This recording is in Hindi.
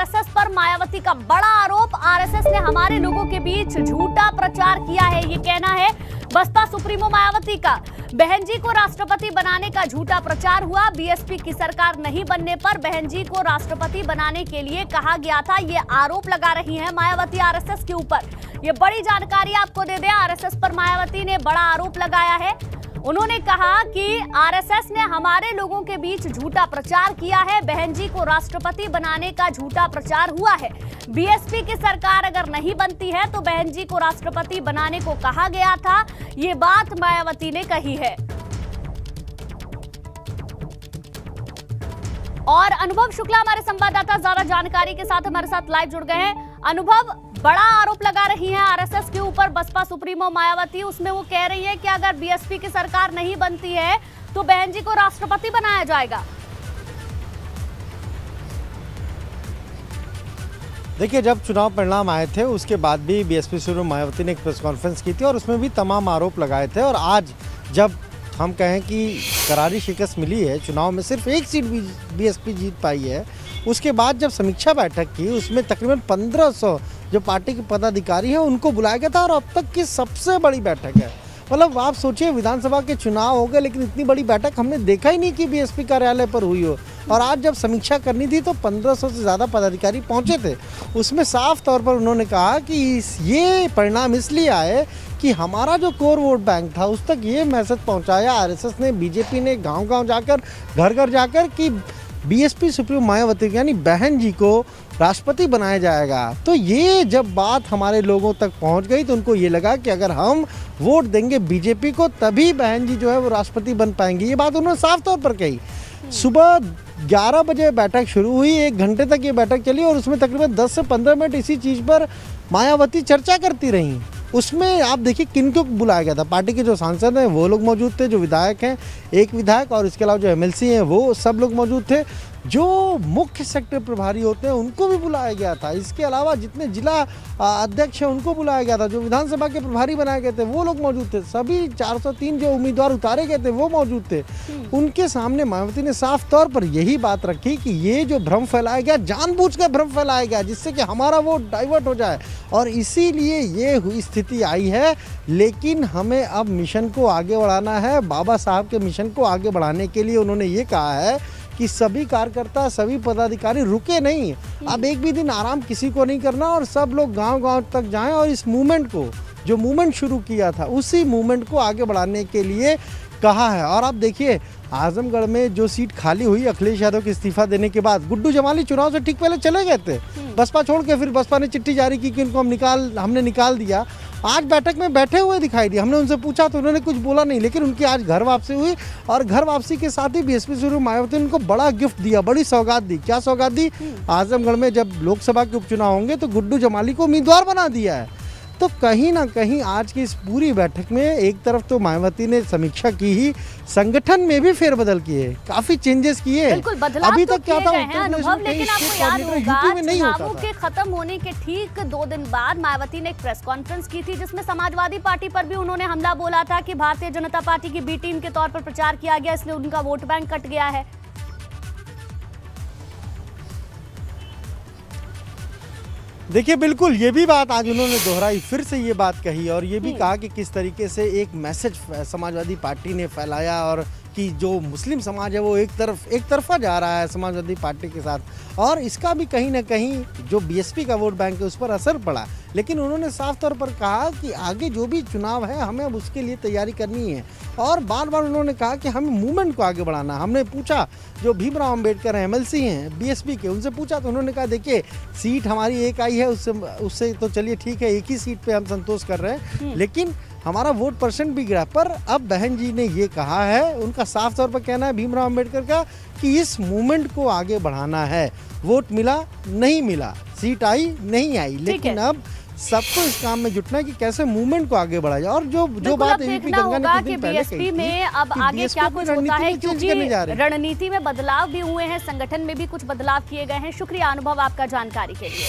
आरएसएस पर मायावती का बड़ा आरोप। आरएसएस ने हमारे लोगों के बीच झूठा प्रचार किया है, ये कहना है बसपा सुप्रीमो मायावती का। बहन जी को राष्ट्रपति बनाने का झूठा प्रचार हुआ। बीएसपी की सरकार नहीं बनने पर बहन जी को राष्ट्रपति बनाने के लिए कहा गया था, ये आरोप लगा रही हैं मायावती आरएसएस के ऊपर। ये बड़ी जानकारी आपको दे दें, आरएसएस पर मायावती ने बड़ा आरोप लगाया है। उन्होंने कहा कि आरएसएस ने हमारे लोगों के बीच झूठा प्रचार किया है, बहन जी को राष्ट्रपति बनाने का झूठा प्रचार हुआ है। बीएसपी की सरकार अगर नहीं बनती है तो बहन जी को राष्ट्रपति बनाने को कहा गया था, ये बात मायावती ने कही है। और अनुभव शुक्ला हमारे संवाददाता ज्यादा जानकारी के साथ हमारे साथ लाइव जुड़ गए हैं। अनुभव, बड़ा आरोप लगा रही है आरएसएस के ऊपर बसपा सुप्रीमो मायावती। उसमें वो कह रही है कि अगर बीएसपी की सरकार नहीं बनती है तो बहन जी को राष्ट्रपति बनाया जाएगा। देखिए, जब चुनाव परिणाम आए थे उसके बाद भी बीएसपी सुप्रीमो मायावती ने एक प्रेस कॉन्फ्रेंस की थी और उसमें भी तमाम आरोप लगाए थे। और आज जब हम कहें कि करारी शिकस्त मिली है, चुनाव में सिर्फ एक सीट बीएसपी जीत पाई है, उसके बाद जब समीक्षा बैठक की उसमें तकरीबन 1500 जो पार्टी के पदाधिकारी हैं उनको बुलाया गया था और अब तक की सबसे बड़ी बैठक है। मतलब आप सोचिए, विधानसभा के चुनाव हो गए लेकिन इतनी बड़ी बैठक हमने देखा ही नहीं कि बीएसपी कार्यालय पर हुई हो। और आज जब समीक्षा करनी थी तो 1500 से ज़्यादा पदाधिकारी पहुंचे थे। उसमें साफ तौर पर उन्होंने कहा कि ये परिणाम इसलिए आए कि हमारा जो कोर वोट बैंक था उस तक ये मैसेज पहुंचाया आरएसएस ने, बीजेपी ने गांव-गांव जाकर, घर-घर जाकर कि बीएसपी सुप्रीमो मायावती यानी बहन जी को राष्ट्रपति बनाया जाएगा। तो ये जब बात हमारे लोगों तक पहुंच गई तो उनको ये लगा कि अगर हम वोट देंगे बीजेपी को तभी बहन जी जो है वो राष्ट्रपति बन पाएंगी। ये बात उन्होंने साफ तौर पर कही। सुबह 11 बजे बैठक शुरू हुई, 1 घंटे तक ये बैठक चली और उसमें तकरीबन 10 से 15 मिनट इसी चीज़ पर मायावती चर्चा करती रहीं। उसमें आप देखिए किनको बुलाया गया था। पार्टी के जो सांसद हैं वो लोग मौजूद थे, जो विधायक हैं, एक विधायक और इसके अलावा जो एमएलसी हैं वो सब लोग मौजूद थे। जो मुख्य सेक्टर प्रभारी होते हैं उनको भी बुलाया गया था। इसके अलावा जितने जिला अध्यक्ष हैं उनको बुलाया गया था। जो विधानसभा के प्रभारी बनाए गए थे वो लोग मौजूद थे। सभी 403 जो उम्मीदवार उतारे गए थे वो मौजूद थे। उनके सामने मायावती ने साफ तौर पर यही बात रखी कि ये जो भ्रम फैलाया गया, जानबूझकर भ्रम फैलाया गया जिससे कि हमारा वोट डाइवर्ट हो जाए और इसीलिए ये हुई स्थिति आई है। लेकिन हमें अब मिशन को आगे बढ़ाना है। बाबा साहब के मिशन को आगे बढ़ाने के लिए उन्होंने ये कहा है कि सभी कार्यकर्ता, सभी पदाधिकारी रुके नहीं। अब एक भी दिन आराम किसी को नहीं करना और सब लोग गांव-गांव तक जाएं और इस मूवमेंट को, जो मूवमेंट शुरू किया था उसी मूवमेंट को आगे बढ़ाने के लिए कहा है। और आप देखिए, आजमगढ़ में जो सीट खाली हुई अखिलेश यादव के इस्तीफा देने के बाद, गुड्डू जमाली चुनाव से ठीक पहले चले गए थे बसपा छोड़ के। फिर बसपा ने चिट्ठी जारी की कि उनको हमने निकाल दिया। आज बैठक में बैठे हुए दिखाई दिए। हमने उनसे पूछा तो उन्होंने कुछ बोला नहीं, लेकिन उनकी आज घर वापसी हुई और घर वापसी के साथ ही बीएसपी सुप्रीमो मायावती ने उनको बड़ा गिफ्ट दिया, बड़ी सौगात दी। क्या सौगात दी? आजमगढ़ में जब लोकसभा के उपचुनाव होंगे तो गुड्डू जमाली को उम्मीदवार बना दिया है। तो कहीं ना कहीं आज की इस पूरी बैठक में एक तरफ तो मायावती ने समीक्षा की ही, संगठन में भी फेरबदल किए, काफी चेंजेस किए। अभी तक क्या था अनुभव, लेकिन आपको याद होगा चुनावों के खत्म होने के ठीक 2 दिन बाद मायावती ने एक प्रेस कॉन्फ्रेंस की थी जिसमें समाजवादी पार्टी पर भी उन्होंने हमला बोला था कि भारतीय जनता पार्टी की बी टीम के तौर पर प्रचार किया गया, इसलिए उनका वोट बैंक कट गया है। देखिए, बिल्कुल ये भी बात आज उन्होंने दोहराई, फिर से ये बात कही और ये भी कहा कि किस तरीके से एक मैसेज समाजवादी पार्टी ने फैलाया और कि जो मुस्लिम समाज है वो एक तरफा जा रहा है समाजवादी पार्टी के साथ, और इसका भी कहीं ना कहीं जो बीएसपी का वोट बैंक है उस पर असर पड़ा। लेकिन उन्होंने साफ तौर पर कहा कि आगे जो भी चुनाव है हमें अब उसके लिए तैयारी करनी है और बार बार उन्होंने कहा कि हमें मूवमेंट को आगे बढ़ाना। हमने पूछा, जो भीमराव अंबेडकर एमएलसी हैं बीएसपी के, उनसे पूछा तो उन्होंने कहा देखिए सीट हमारी एक आई है, उससे तो चलिए ठीक है, एक ही सीट पे हम संतोष कर रहे हैं, लेकिन हमारा वोट परसेंट भी गिरा। पर अब बहन जी ने ये कहा है, उनका साफ तौर पर कहना है भीमराव अंबेडकर का कि इस मूवमेंट को आगे बढ़ाना है। वोट मिला नहीं मिला, सीट आई नहीं आई, लेकिन अब सबको इस काम में जुटना है कि कैसे मूवमेंट को आगे बढ़ाया जाए। और जो बात एबीपी गंगा ने कुछ दिन पहले कही थी में अब आगे क्या कुछ होता है, क्योंकि रणनीति में बदलाव भी हुए हैं, संगठन में भी कुछ बदलाव किए गए हैं। शुक्रिया अनुभव आपका जानकारी के लिए।